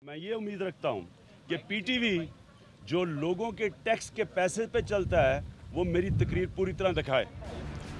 मैं ये उम्मीद रखता हूँ कि पीटीवी जो लोगों के टैक्स के पैसे पे चलता है वो मेरी तकरीर पूरी तरह दिखाए।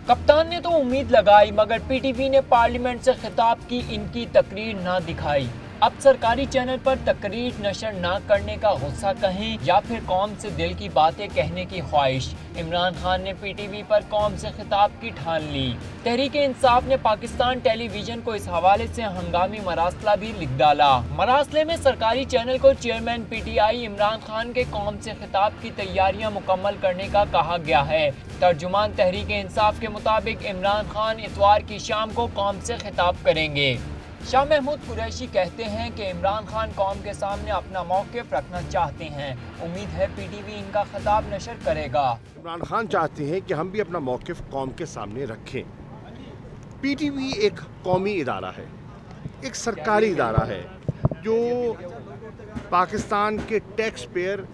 कप्तान ने तो उम्मीद लगाई मगर पीटीवी ने पार्लियामेंट से खिताब की इनकी तकरीर ना दिखाई। अब सरकारी चैनल पर तकरीर नशर ना करने का गुस्सा कहें या फिर कौम से दिल की बातें कहने की ख्वाहिश, इमरान खान ने पीटीवी पर कौम से खिताब की ठान ली। तहरीक-ए-इंसाफ ने पाकिस्तान टेलीविजन को इस हवाले से हंगामी मरासला भी लिख डाला। मरासले में सरकारी चैनल को चेयरमैन पीटीआई इमरान खान के कौम से खिताब की तैयारियां मुकम्मल करने का कहा गया है। तर्जुमान तहरीक-ए-इंसाफ के मुताबिक इमरान खान इतवार की शाम को कौम से खिताब करेंगे। शाह महमूद कुरैशी कहते हैं कि इमरान खान कौम के सामने अपना मौक़िफ़ रखना चाहते हैं। उम्मीद है पीटीवी इनका खिताब नशर करेगा। इमरान खान चाहते हैं कि हम भी अपना मौक़िफ़ कौम के सामने रखें। पीटीवी एक कौमी इदारा है, एक सरकारी इदारा है जो पाकिस्तान के टैक्स पेयर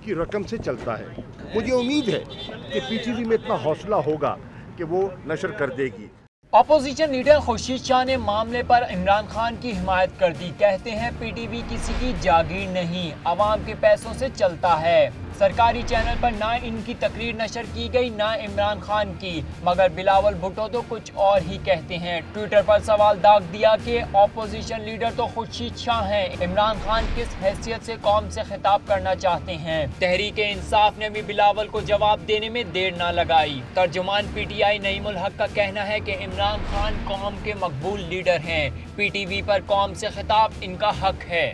की रकम से चलता है। मुझे उम्मीद है कि पीटीवी में इतना हौसला होगा कि वो नशर कर देगी। अपोजिशन लीडर खुर्शीद शाह ने मामले पर इमरान खान की हिमायत कर दी। कहते हैं पीटीवी किसी की जागीर नहीं, आवाम के पैसों से चलता है। सरकारी चैनल पर ना इनकी तकरीर नशर की गई ना इमरान खान की, मगर बिलावल भुट्टो तो कुछ और ही कहते हैं। ट्विटर पर सवाल दाग दिया कि अपोजिशन लीडर तो खुर्शीद शाह हैं, इमरान खान किस हैसियत से कौम से खिताब करना चाहते हैं। तहरीक-ए-इंसाफ ने भी बिलावल को जवाब देने में देर न लगाई। तर्जुमान पीटीआई नईमुल हक का कहना है कि इमरान खान कौम के मकबूल लीडर हैं, पीटीवी पर कौम से खिताब इनका हक है।